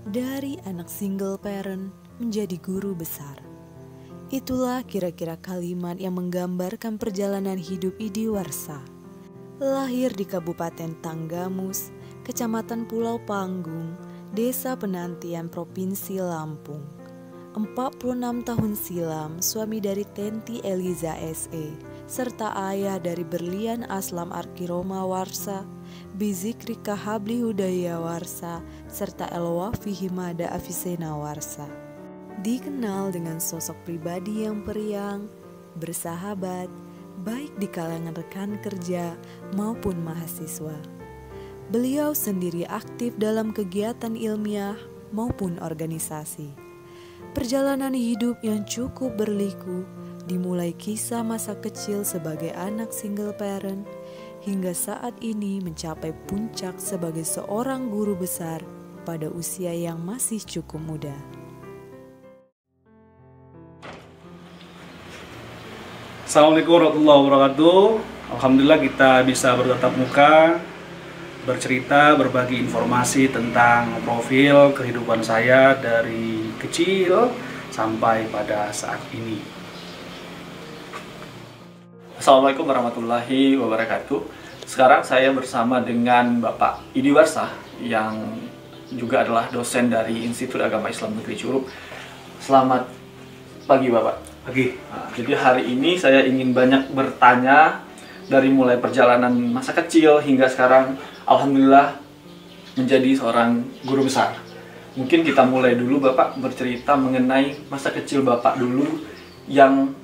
Dari anak single parent menjadi guru besar. Itulah kira-kira kalimat yang menggambarkan perjalanan hidup Idi Warsa. Lahir di Kabupaten Tanggamus, Kecamatan Pulau Panggung, Desa Penantian, Provinsi Lampung. 46 tahun silam, suami dari Tenti Eliza SE, serta ayah dari Berlian Aslam Arkiroma Warsa, Bizikrika Habli Hudaya Warsa, serta Elwafi Himada Afisena Warsa. Dikenal dengan sosok pribadi yang periang, bersahabat, baik di kalangan rekan kerja maupun mahasiswa. Beliau sendiri aktif dalam kegiatan ilmiah maupun organisasi. Perjalanan hidup yang cukup berliku dimulai kisah masa kecil sebagai anak single parent hingga saat ini mencapai puncak sebagai seorang guru besar pada usia yang masih cukup muda. Assalamualaikum warahmatullahi wabarakatuh. Alhamdulillah kita bisa bertatap muka, bercerita, berbagi informasi tentang profil kehidupan saya dari kecil sampai pada saat ini. Assalamualaikum warahmatullahi wabarakatuh. Sekarang saya bersama dengan Bapak Idi Warsa yang juga adalah dosen dari Institut Agama Islam Negeri Curup. Selamat pagi Bapak. Pagi. Nah, jadi hari ini saya ingin banyak bertanya dari mulai perjalanan masa kecil hingga sekarang alhamdulillah menjadi seorang guru besar. Mungkin kita mulai dulu Bapak bercerita mengenai masa kecil Bapak dulu yang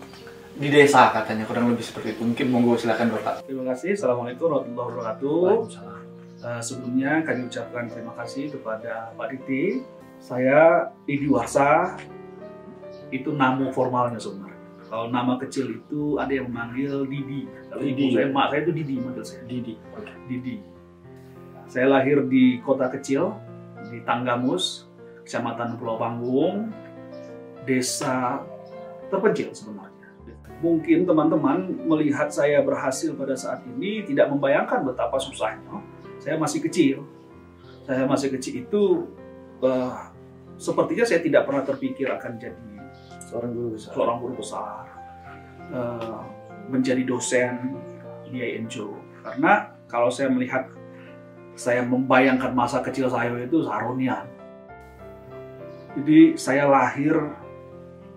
di desa katanya, kurang lebih seperti itu. Mungkin monggo silakan Bapak. Terima kasih. Assalamualaikum warahmatullahi wabarakatuh. Sebelumnya kami ucapkan terima kasih kepada Pak Diti. Saya Idi Warsa. Itu nama formalnya sebenarnya. Kalau nama kecil itu ada yang memanggil Didi. Kalau ibu saya, mak saya itu Didi manggil saya. Didi. Didi. Saya lahir di kota kecil di Tanggamus, Kecamatan Pulau Panggung, desa terpencil sebenarnya. Mungkin teman-teman melihat saya berhasil pada saat ini tidak membayangkan betapa susahnya. Saya masih kecil. Saya masih kecil itu sepertinya saya tidak pernah terpikir akan jadi seorang guru besar, menjadi dosen di INJO. Karena kalau saya melihat, saya membayangkan masa kecil saya itu sarunian. Jadi saya lahir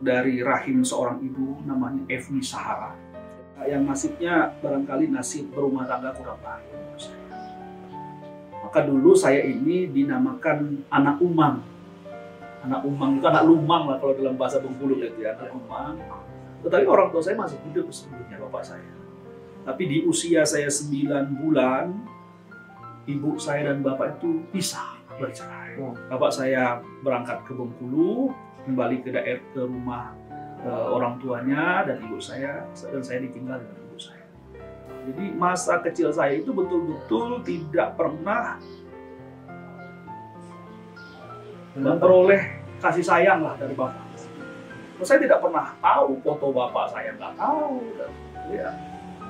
dari rahim seorang ibu namanya Evni Sahara, yang nasibnya barangkali nasib berumah tangga kurang baik. Maka dulu saya ini dinamakan anak umang. Anak umang itu anak lumang lah kalau dalam bahasa Bengkulu gitu ya, anak umang. Tetapi orang tua saya masih hidup sebelumnya, bapak saya. Tapi di usia saya 9 bulan, ibu saya dan bapak itu pisah, bercerai. Bapak saya berangkat ke Bengkulu, kembali ke rumah orang tuanya dan ibu saya, dan saya ditinggal dengan ibu saya. Jadi masa kecil saya itu betul-betul tidak pernah memperoleh kasih sayang lah dari bapak. Saya tidak pernah tahu foto bapak, saya nggak tahu, dan ya,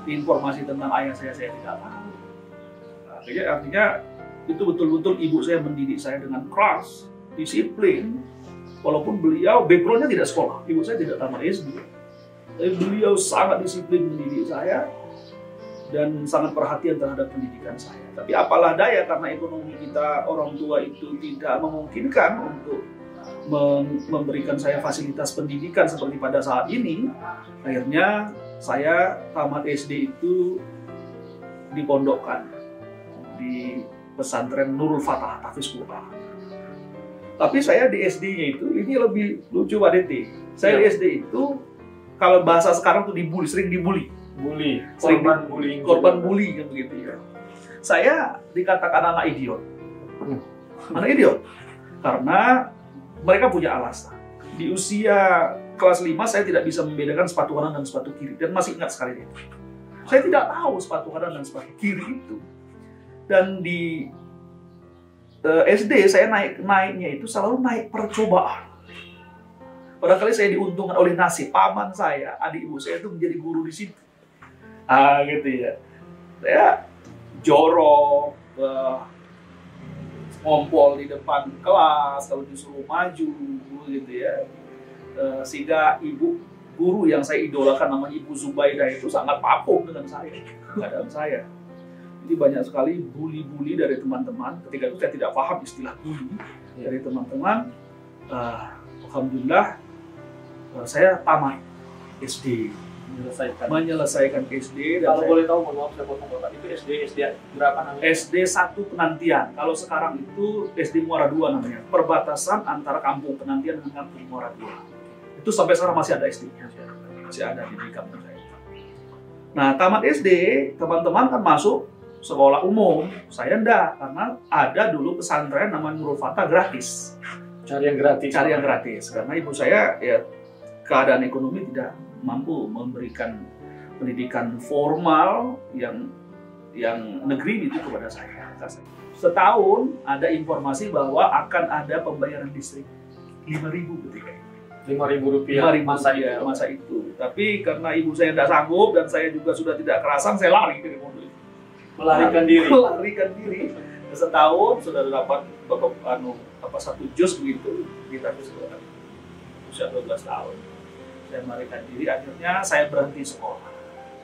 informasi tentang ayah saya tidak tahu. Artinya itu betul-betul ibu saya mendidik saya dengan keras, disiplin. Walaupun beliau backgroundnya tidak sekolah, ibu saya tidak tamat SD, tapi beliau sangat disiplin mendidik saya dan sangat perhatian terhadap pendidikan saya. Tapi apalah daya, karena ekonomi kita orang tua itu tidak memungkinkan untuk memberikan saya fasilitas pendidikan seperti pada saat ini. Akhirnya saya tamat SD itu dipondokkan di pesantren Nurul Fatah Tahfiz Quran. Tapi saya di SD-nya itu, ini lebih lucu Pak Deti. Saya di SD itu, kalau bahasa sekarang tuh dibully, sering dibully. Korban bullying yang begitu ya. Saya dikatakan anak idiot. Anak idiot. Karena mereka punya alasan. Di usia kelas 5 saya tidak bisa membedakan sepatu kanan dan sepatu kiri, dan masih ingat sekali itu. Saya tidak tahu sepatu kanan dan sepatu kiri itu. Dan di SD saya naiknya itu selalu naik percobaan. Barangkali saya diuntungkan oleh nasib, paman saya, adik ibu saya itu menjadi guru di situ. Gitu ya. Saya jorok, ngompol di depan kelas kalau disuruh maju gitu ya. Sehingga ibu guru yang saya idolakan namanya Ibu Zubaidah itu sangat patuh dengan saya, keadaan saya. Jadi banyak sekali bully-bully dari teman-teman. Ketika itu saya tidak paham istilah bully dari teman-teman. Alhamdulillah saya tamat SD, menyelesaikan SD. Dan kalau boleh tahu, mohon maaf saya potong Bapak, itu SD berapa namanya? SD 1 Penantian. Kalau sekarang itu SD Muara II namanya. Perbatasan antara Kampung Penantian dengan Kampung Muara II. Itu sampai sekarang masih ada SD-nya, masih ada di kampung saya. Nah, tamat SD, teman-teman kan masuk sekolah umum. Saya enggak, karena ada dulu pesantren namanya Nurul Fatah gratis. Cari yang gratis. Karena ibu saya ya keadaan ekonomi tidak mampu memberikan pendidikan formal yang negeri itu kepada saya. Setahun ada informasi bahwa akan ada pembayaran listrik 5.000 ketika itu. Rp5.000 masa itu. Tapi karena ibu saya tidak sanggup dan saya juga sudah tidak kerasan, saya lari dari mobil. Melarikan diri. Setahun sudah dapat 1 juz begitu kita usia 12 tahun. Saya melarikan diri, akhirnya saya berhenti sekolah.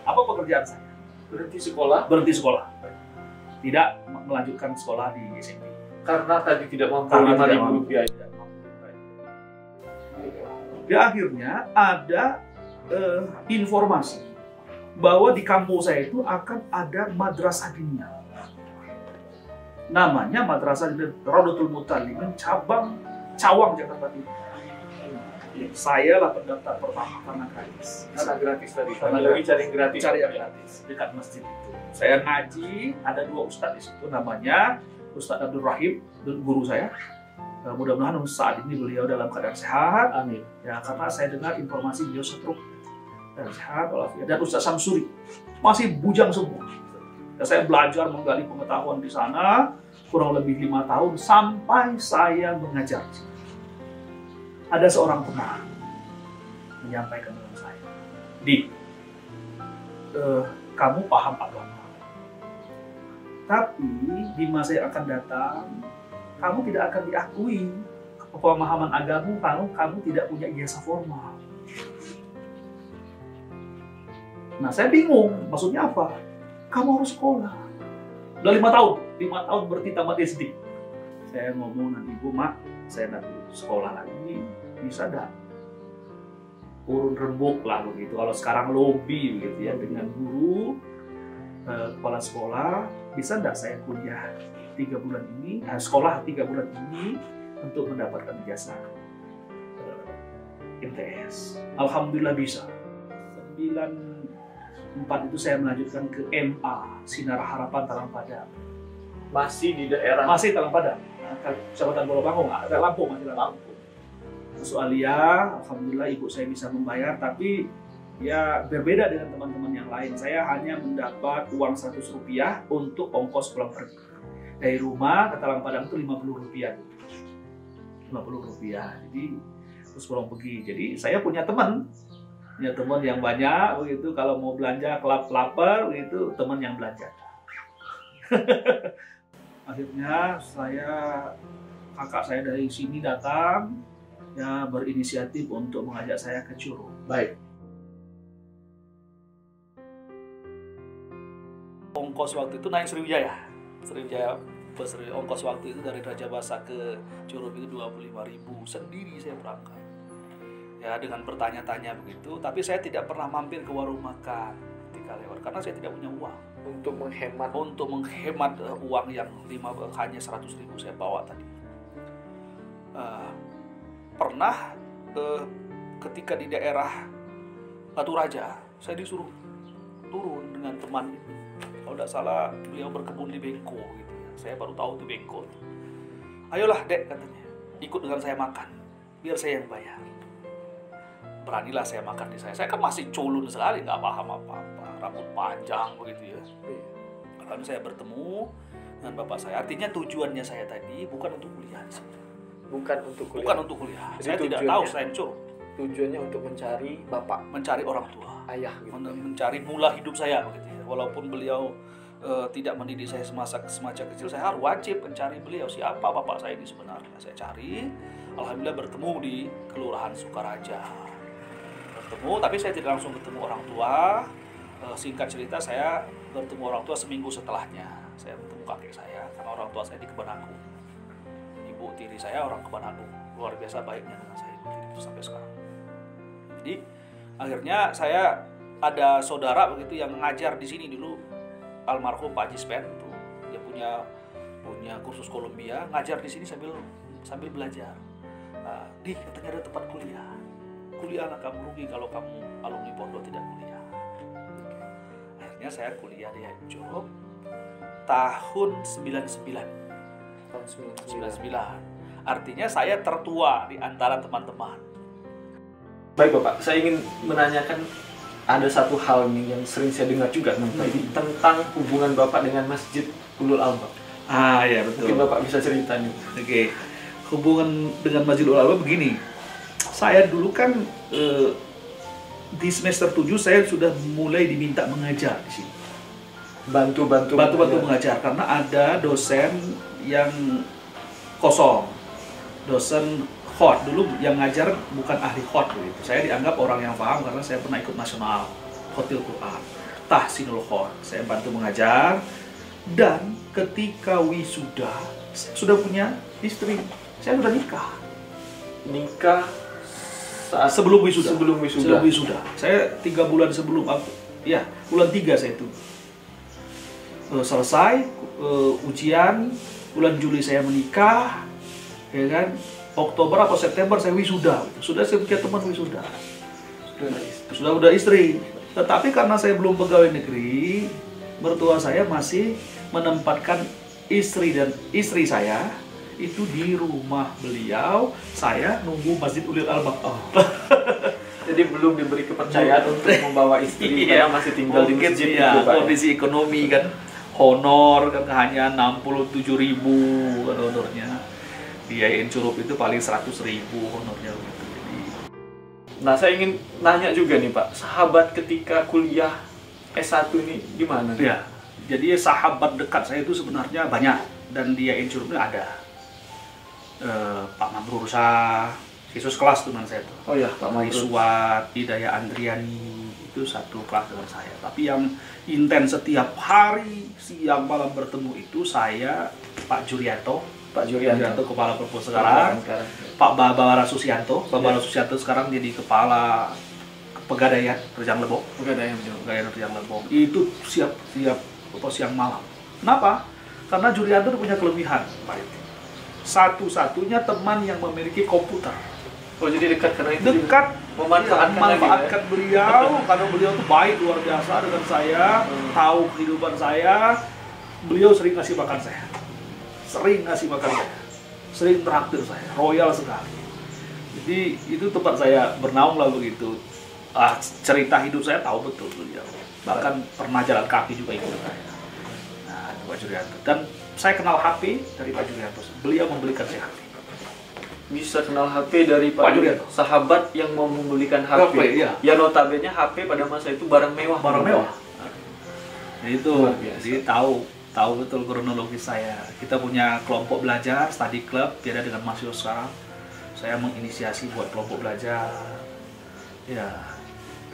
Apa pekerjaan saya? Berhenti sekolah? Berhenti sekolah. Tidak melanjutkan sekolah di SMP. Karena tadi tidak mampu Rp5.000. Ya, akhirnya ada informasi bahwa di kampung saya itu akan ada madrasah diniyah. Namanya Madrasah Raudatul Muta'allimin cabang Cawang, Jakarta Timur. Saya lah pendaftar pertama karena gratis. Karena gratis tadi. Cari yang gratis dekat masjid itu. Saya ngaji, ada 2 ustadz di situ, namanya Ustadz Abdul Rahim, guru saya. Mudah-mudahan saat ini beliau dalam keadaan sehat. Amin. Ya, karena saya dengar informasi beliau stroke dan sehat walafiat. Dan Ustadz Samsuri masih bujang semua. Dan saya belajar menggali pengetahuan di sana kurang lebih 5 tahun sampai saya mengajar. Ada seorang teman menyampaikan dengan saya, kamu paham agama, tapi di masa yang akan datang kamu tidak akan diakui pemahaman agama kamu tidak punya ijazah formal. Nah, saya bingung, maksudnya apa? Kamu harus sekolah. Udah 5 tahun berarti tamat SD. Saya ngomong nanti, Bu, Mak, saya nanti sekolah lagi, bisa dah urun rembuk lah begitu. Kalau sekarang lobby begitu ya dengan guru, kepala sekolah, bisa enggak saya kuliah 3 bulan ini, sekolah 3 bulan ini untuk mendapatkan ijazah MTS. Alhamdulillah bisa. 94 itu saya melanjutkan ke MA, Sinar Harapan Talang Padang. Masih di daerah? Masih Talang Padang. Kecamatan Pulau Bangkong, ada Lampung, masih Lampung. Masuk Alia, alhamdulillah ibu saya bisa membayar, tapi ya berbeda dengan teman-teman yang lain. Saya hanya mendapat uang Rp100 untuk ongkos pulang pergi. Dari rumah ke Talang Padang itu Rp50. Rp50. Jadi terus pulang pergi. Jadi saya punya teman yang banyak begitu. Kalau mau belanja lapar begitu, teman yang belanja. Akhirnya kakak saya dari sini datang, ya berinisiatif untuk mengajak saya ke Curug. Baik. Ongkos waktu itu naik Sriwijaya bus ongkos waktu itu dari Raja Basa ke Curug itu 25.000 sendiri saya berangkat. Ya dengan bertanya-tanya begitu, tapi saya tidak pernah mampir ke warung makan ketika lewat karena saya tidak punya uang untuk menghemat uang yang hanya 100.000 saya bawa tadi. Pernah ketika di daerah Batu Raja, saya disuruh turun dengan teman itu. Kalau tidak salah beliau berkebun di Bengko gitu ya. Saya baru tahu itu Bengko. Ayolah Dek, katanya, ikut dengan saya makan, biar saya yang bayar. Beranilah saya makan di saya. Saya kan masih culun sekali, nggak paham apa-apa, rambut panjang begitu ya. Lalu saya bertemu dengan bapak saya. Artinya tujuannya saya tadi bukan untuk kuliah di sini. Bukan untuk kuliah. Jadi saya tidak tahu selain Curug. Tujuannya untuk mencari bapak, mencari orang tua, ayah, gitu. Mencari mula hidup saya begitu ya. Walaupun beliau tidak mendidik saya semasa kecil, saya harus wajib mencari beliau, siapa bapak saya ini sebenarnya. Saya cari, alhamdulillah bertemu di Kelurahan Sukaraja. Bertemu, tapi saya tidak langsung ketemu orang tua. Singkat cerita, saya bertemu orang tua seminggu setelahnya. Saya bertemu kakek saya, karena orang tua saya di Kebon Agung. Ibu tiri saya orang Kebon Agung, luar biasa baiknya dengan saya itu sampai sekarang. Jadi akhirnya saya ada saudara begitu yang ngajar di sini dulu, almarhum Pak Jispen tuh, dia punya kursus Kolombia, ngajar di sini sambil belajar. Nah, katanya ada tempat kuliahlah, kamu rugi kalau kamu alumni pondok tidak kuliah. Akhirnya saya kuliah di Hancuruk tahun 99. Tahun 99. Artinya saya tertua di antara teman-teman. Baik Bapak, saya ingin menanyakan ada satu hal nih yang sering saya dengar juga tentang hubungan Bapak dengan Masjid Ulul Albab. Ya betul. Mungkin Bapak bisa cerita nih. Oke. Hubungan dengan Masjid Ulul Albab begini. Saya dulu kan di semester 7 saya sudah mulai diminta mengajar di sini. Bantu mengajar karena ada dosen yang kosong. Dosen khot dulu yang ngajar bukan ahli khot begitu. Saya dianggap orang yang paham karena saya pernah ikut nasional Khotil Quran, tahsinul khot. Saya bantu mengajar, dan ketika wisuda saya sudah punya istri. Saya sudah nikah saat sebelum wisuda. Saya 3 bulan sebelum bulan 3 saya itu selesai ujian, bulan Juli saya menikah, ya kan. Oktober atau September saya wisuda. Sudah saya punya teman wisuda. Sudah udah istri. Tetapi karena saya belum pegawai negeri, mertua saya masih menempatkan istri saya itu di rumah beliau. Saya nunggu Masjid Ulul Albab. Jadi belum diberi kepercayaan untuk membawa istri karena masih tinggal di masjid itu, Pak. Kondisi ekonomi kan, honor kan hanya 67.000 kan honornya. Biayain curup itu paling 100.000 honornya gitu. Nah, saya ingin nanya juga nih Pak, sahabat ketika kuliah S1 ini gimana? Ya, jadi sahabat dekat saya itu sebenarnya banyak, dan di Yain Curupnya ada Pak Mamrur Shah, siswa kelas teman saya tuh. Oh ya, Pak Mamrur. Iswat, Hidayah Andriani itu satu kelas dengan saya. Tapi yang intens setiap hari siang malam bertemu itu saya, Pak Jurianto, kepala perpus sekarang. Pak Babara Susianto, sekarang jadi kepala Pegadaian Rejang Lebong. Pegadaian Rejang Lebong. Itu siap siang malam. Kenapa? Karena Jurianto punya kelebihan, Pak. Satu-satunya teman yang memiliki komputer. Oh, jadi dekat karena itu. Dekat, memanfaatkan beliau karena beliau tuh baik luar biasa dengan saya, tahu kehidupan saya. Beliau sering ngasih makan saya. Sering traktir saya, royal sekali. Jadi itu tempat saya bernaung lah begitu. Cerita hidup saya tahu betul beliau. Bahkan pernah jalan kaki juga ikut saya. Nah, Pak Jurianto. Dan saya kenal HP dari Pak Jurianto. Beliau membelikan saya HP. Bisa kenal HP dari Pak Jurianto, sahabat yang mau membelikan HP. Iya. Ya notabene HP pada masa itu barang mewah. Jadi itu, jadi tahu betul kronologis saya. Kita punya kelompok belajar, study club, beda dengan mahasiswa sekarang. Saya menginisiasi buat kelompok belajar. Ya,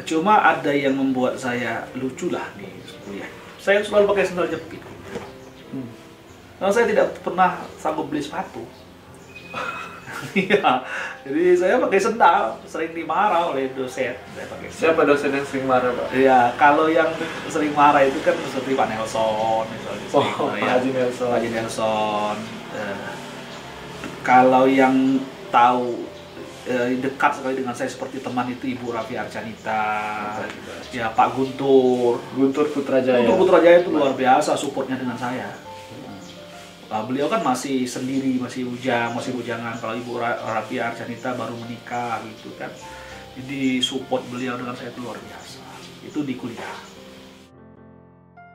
cuma ada yang membuat saya lucu lah nih kuliah. Saya selalu pakai sandal jepit. Karena saya tidak pernah sanggup beli sepatu. Iya, jadi saya pakai sendal, sering dimarah oleh dosen. Saya pakai sendal. Siapa dosen yang sering marah, Pak? Iya, kalau yang sering marah itu kan seperti Pak Nelson, misalnya. Pak Haji Nelson. Kalau yang tahu dekat sekali dengan saya seperti teman itu Ibu Raffi Arcanita, ya Pak Guntur Putrajaya. Guntur Putrajaya itu luar biasa supportnya dengan saya. Beliau kan masih sendiri, masih bujangan. Kalau Ibu Raffi Arcanita baru menikah gitu kan. Jadi support beliau dengan saya itu luar biasa. Itu di kuliah.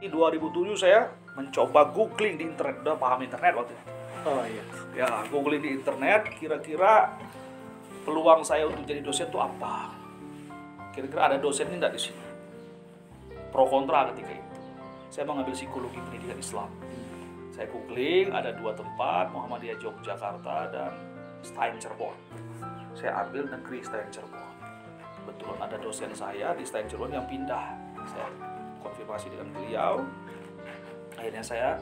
Di 2007 saya mencoba googling di internet, udah paham internet waktu itu. Oh iya. Ya, googling di internet, kira-kira peluang saya untuk jadi dosen itu apa? Kira-kira ada dosen ini enggak di sini? Pro kontra ketika itu. saya mengambil psikologi pendidikan Islam. Saya googling, ada 2 tempat, Muhammadiyah Yogyakarta dan Stein Cirebon. Saya ambil negeri Stein Cirebon. Kebetulan ada dosen saya di Stein Cirebon yang pindah. Saya konfirmasi dengan beliau. Akhirnya saya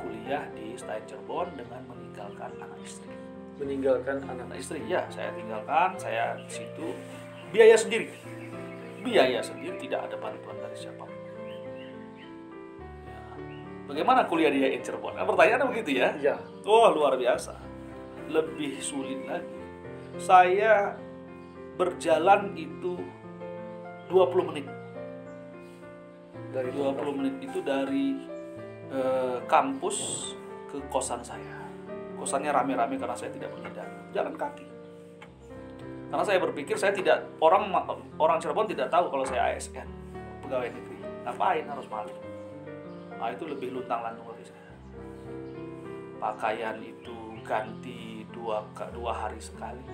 kuliah di Stein Cirebon dengan meninggalkan anak istri. Meninggalkan anak Anak istri, ya, saya tinggalkan. Saya di situ biaya sendiri. Biaya sendiri, tidak ada bantuan dari siapa. Bagaimana kuliah di IAIN Cirebon? Nah, pertanyaannya begitu ya? Iya. Oh, luar biasa. Lebih sulit lagi. Saya berjalan itu 20 menit. Dari 20 menit itu dari kampus ke kosan saya. Kosannya rame-rame karena saya tidak punya dana. Jalan kaki. Karena saya berpikir saya tidak, orang Cirebon tidak tahu kalau saya ASN, pegawai negeri. Ngapain harus malu? Nah, itu lebih luntang-lantung bagi saya. Pakaian itu ganti dua hari sekali.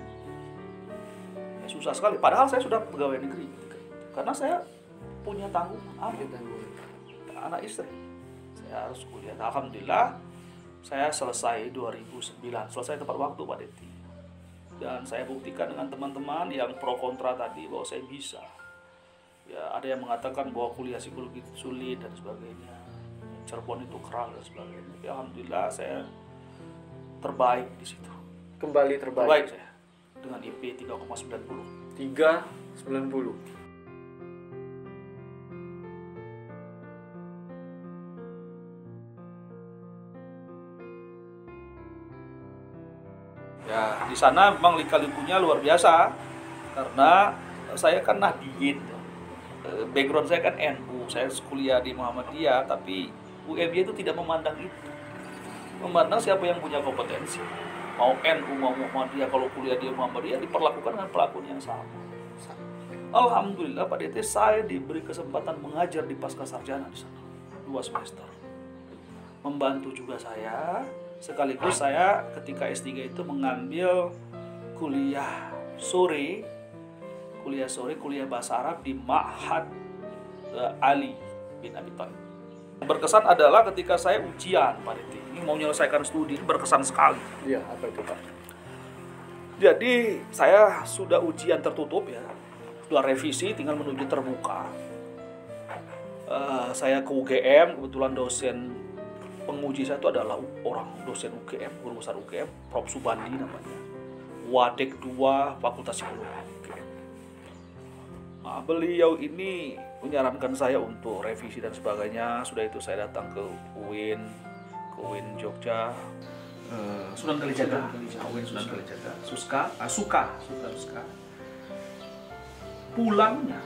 Ya, susah sekali. Padahal saya sudah pegawai negeri. Karena saya punya tanggungan. Anak istri. Saya harus kuliah. Alhamdulillah, saya selesai 2009. Selesai tepat waktu, Pak Deti. Dan saya buktikan dengan teman-teman yang pro kontra tadi bahwa saya bisa. Ya, ada yang mengatakan bahwa kuliah psikologi itu sulit dan sebagainya. Cirebon itu keras dan sebagainya. Ya, alhamdulillah saya terbaik di situ. Kembali terbaik. Terbaik saya dengan IP 3,90. 3,90. Ya, di sana memang lika-likunya luar biasa karena saya kan Nahdliyin. Background saya kan NU. Saya kuliah di Muhammadiyah, tapi UMY itu tidak memandang itu. Memandang siapa yang punya kompetensi. Mau NU, mau Muhammadiyah, kalau kuliah di Muhammadiyah diperlakukan dengan perlakuan yang sama. Alhamdulillah Pak DT, saya diberi kesempatan mengajar di pasca sarjana di sana 2 semester. Membantu juga saya, sekaligus saya ketika S3 itu mengambil kuliah sore, kuliah bahasa Arab di Ma'had Ali bin Abi Thalib. Berkesan adalah ketika saya ujian, Pak Diti. Ini mau menyelesaikan studi, berkesan sekali. Iya, apa itu, Pak? Jadi saya sudah ujian tertutup ya, sudah revisi, tinggal menuju terbuka. Saya ke UGM, kebetulan dosen penguji saya itu adalah orang dosen UGM, guru besar UGM, Prof. Subandi namanya. Wadek 2 Fakultas Psikologi. Nah, beliau ini menyarankan saya untuk revisi dan sebagainya. Sudah itu saya datang ke UIN Jogja, Sunan Kalijaga, UIN Sunan Kalijaga, Suka. Pulangnya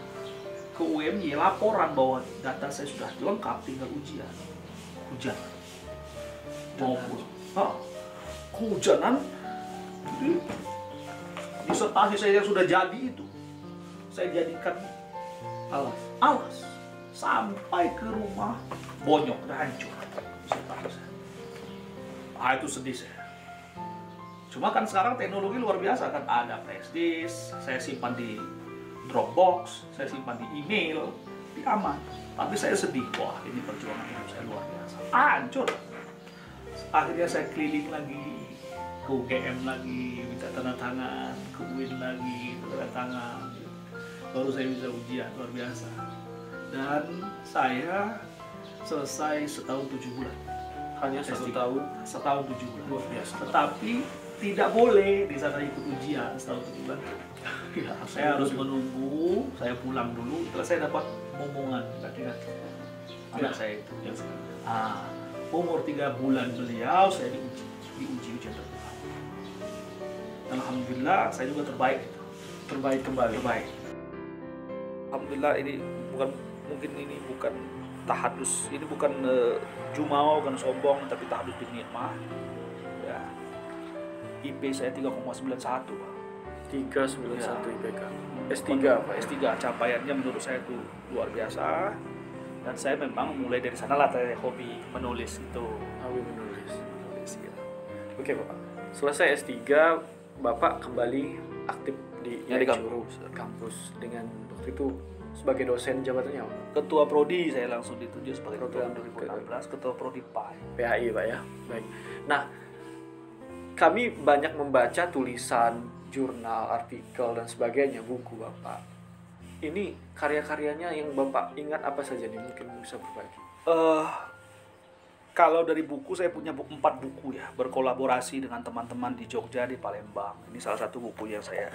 ke UMY laporan bahwa data saya sudah lengkap, tinggal ujian. Hujan. Mau pulang. Kehujanan. Disertasi saya yang sudah jadi itu, saya jadikan alas sampai ke rumah bonyok dan hancur. Itu sedih saya. Cuma kan sekarang teknologi luar biasa kan, ada flash disk, saya simpan di Dropbox, saya simpan di email, di aman. Tapi saya sedih, wah ini perjuangan hidup saya luar biasa, hancur. Akhirnya saya keliling lagi, ke UGM lagi, minta tanda tangan, ke UIN lagi, tanda tangan. Baru saya bisa ujian, luar biasa. Dan saya selesai setahun 7 bulan. Hanya 1 tahun? Setahun 7 bulan. Luar biasa. Tetapi tidak boleh di sana ikut ujian setahun 7 bulan. Ya, saya harus menunggu, saya pulang dulu, setelah saya dapat momongan, anak saya itu. Umur 3 bulan beliau, saya diuji ujian terbuka. Alhamdulillah, saya juga terbaik. Terbaik kembali. Terbaik. Alhamdulillah, ini bukan tahadus, ini bukan jumawa, bukan sombong, tapi tahadus bin nikmah. Ya. IP saya 3,91, Pak. 391 IPK. S3 apa? S3 capaiannya menurut saya itu luar biasa. Dan saya memang mulai dari sana lah saya hobi menulis itu. Hobi menulis Ya. Oke, Bapak. Selesai S3, Bapak kembali aktif di Ya, di kampus dengan waktu itu sebagai dosen jabatannya apa? Ketua Prodi saya langsung ditunjuk sebagai ketua Program 2016, ketua Prodi PAI. PAI Pak ya. Baik. Nah, kami banyak membaca tulisan, jurnal, artikel dan sebagainya, buku Bapak. Ini karya-karyanya yang Bapak ingat apa saja nih? Mungkin bisa berbagi. Kalau dari buku, saya punya 4 buku ya, berkolaborasi dengan teman-teman di Jogja, di Palembang. Ini salah satu buku yang saya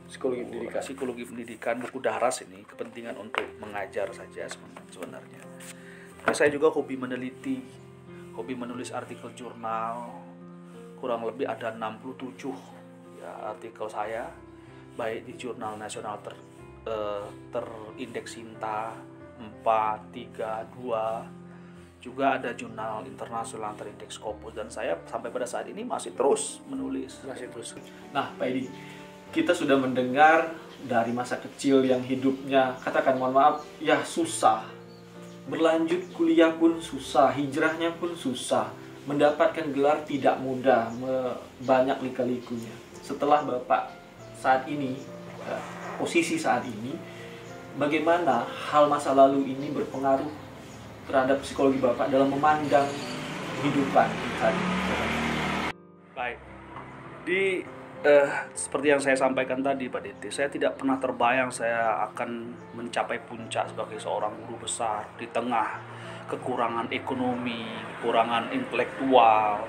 Psikologi pendidikan. Psikologi pendidikan, buku daras ini, kepentingan untuk mengajar saja sebenarnya. Nah, saya juga hobi meneliti, hobi menulis artikel jurnal, kurang lebih ada 67 ya, artikel saya, baik di jurnal nasional terindeks Sinta 4, 3, 2, juga ada jurnal internasional terindeks Scopus, dan saya sampai pada saat ini masih terus menulis. Nah, Pak Edi, kita sudah mendengar dari masa kecil yang hidupnya, katakan mohon maaf, ya susah. Berlanjut kuliah pun susah, hijrahnya pun susah. Mendapatkan gelar tidak mudah, banyak lika-likunya. Setelah Bapak saat ini, posisi saat ini, bagaimana hal masa lalu ini berpengaruh terhadap psikologi Bapak dalam memandang kehidupan tadi? Baik, seperti yang saya sampaikan tadi Pak Diti, saya tidak pernah terbayang saya akan mencapai puncak sebagai seorang guru besar di tengah kekurangan ekonomi, kekurangan intelektual,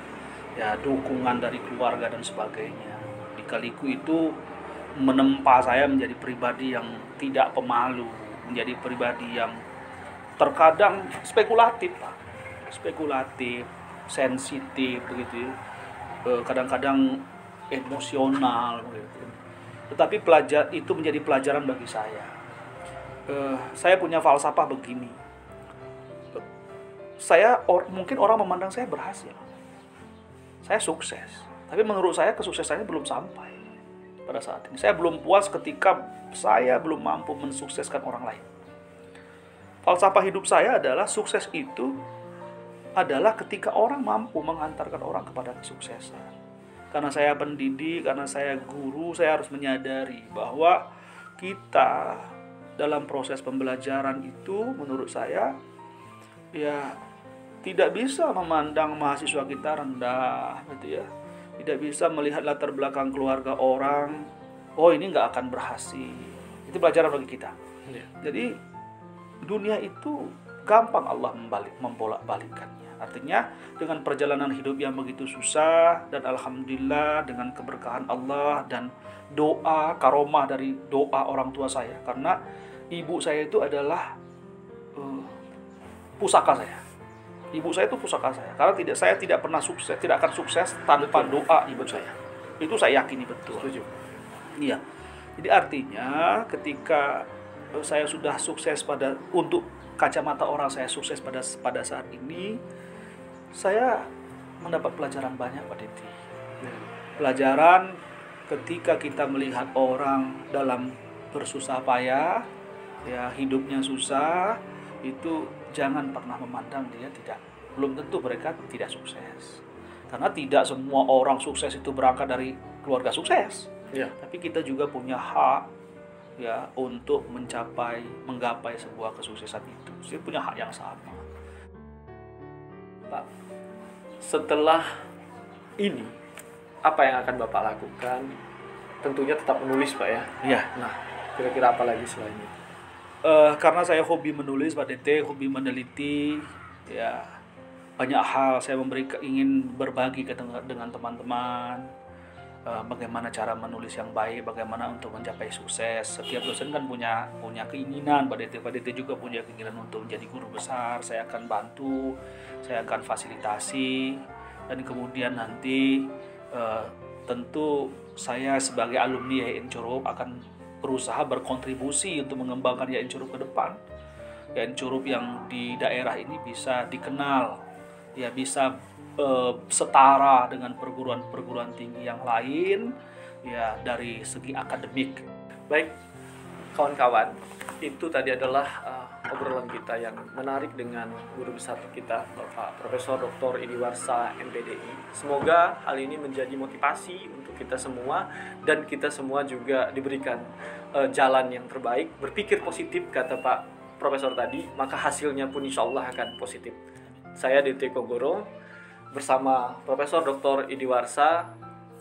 ya, dukungan dari keluarga dan sebagainya. Lika-liku itu menempa saya menjadi pribadi yang tidak pemalu, menjadi pribadi yang terkadang spekulatif, Pak. Spekulatif, sensitif begitu ya. Kadang-kadang emosional begitu. Tetapi itu menjadi pelajaran bagi saya. Saya punya falsafah begini. Mungkin orang memandang saya berhasil. Saya sukses. Tapi menurut saya kesuksesannya belum sampai pada saat ini. Saya belum puas ketika saya belum mampu mensukseskan orang lain. Falsafah hidup saya adalah sukses itu adalah ketika orang mampu mengantarkan orang kepada kesuksesan. Karena saya pendidik, karena saya guru, saya harus menyadari bahwa kita dalam proses pembelajaran itu menurut saya ya tidak bisa memandang mahasiswa kita rendah gitu ya. Tidak bisa melihat latar belakang keluarga orang, oh ini nggak akan berhasil. Itu pelajaran bagi kita. Jadi dunia itu gampang Allah membolak-balikkannya. Artinya dengan perjalanan hidup yang begitu susah, dan alhamdulillah dengan keberkahan Allah dan doa karomah dari doa orang tua saya, karena ibu saya itu adalah pusaka saya. Ibu saya itu pusaka saya. Karena saya tidak pernah sukses, tidak akan sukses tanpa doa ibu saya. Itu saya yakini betul. Setuju. Iya. Jadi artinya ketika saya sudah sukses untuk kacamata orang, saya sukses pada saat ini, saya mendapat pelajaran banyak Pak Diti. Pelajaran ketika kita melihat orang dalam bersusah payah, ya hidupnya susah, itu jangan pernah memandang dia belum tentu mereka tidak sukses. Karena tidak semua orang sukses itu berangkat dari keluarga sukses. Ya. Tapi kita juga punya hak ya untuk menggapai sebuah kesuksesan itu. Saya punya hak yang sama. Pak, setelah ini apa yang akan Bapak lakukan? Tentunya tetap menulis Pak ya. Iya. Nah, kira-kira apa lagi selain itu? Karena saya hobi menulis Pak Dete, hobi meneliti, ya banyak hal saya ingin berbagi dengan teman-teman. Bagaimana cara menulis yang baik, bagaimana untuk mencapai sukses. Setiap dosen kan punya keinginan, Pak Dete juga punya keinginan untuk menjadi guru besar. Saya akan bantu, saya akan fasilitasi, dan kemudian nanti tentu saya sebagai alumni YIN Curup akan berusaha berkontribusi untuk mengembangkan YIN Curup ke depan. YIN Curup yang di daerah ini bisa dikenal, ya bisa setara dengan perguruan tinggi yang lain, ya dari segi akademik. Baik, kawan-kawan, itu tadi adalah obrolan kita yang menarik dengan guru besar kita, Bapak Profesor Dr. Idiwarsa MPDI. Semoga hal ini menjadi motivasi untuk kita semua, dan kita semua juga diberikan jalan yang terbaik. Berpikir positif, kata Pak Profesor tadi, maka hasilnya pun insya Allah akan positif. Saya Dite Kogoro bersama Profesor Dr. Idiwarsa.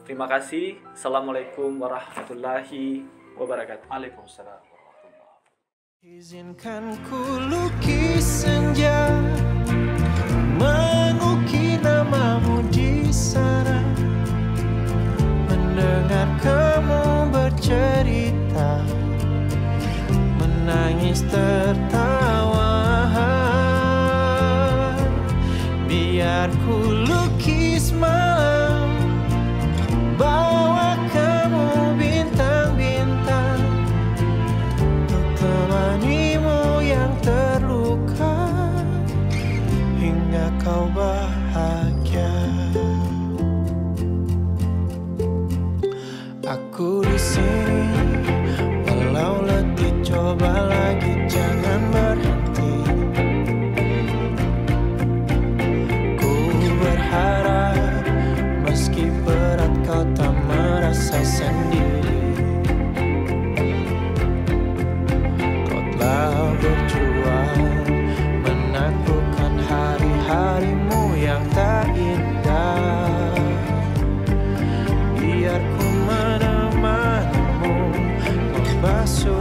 Terima kasih. Assalamualaikum warahmatullahi wabarakatuh. Waalaikumsalam. Izinkan ku lukis senja, mengukir namamu di sana, mendengar kamu bercerita, menangis tertawa. Biar ku lukis malam, bawa kamu bintang-bintang, untuk temanimu yang terluka hingga kau bahagia. Aku di sini, walau letih coba lagi, jangan berhenti. Ku berharap meski berat kau tak merasa sendiri. Kau telah berjuang menaklukkan hari-harimu yang tak indah. Biar ku menemanimu membasuh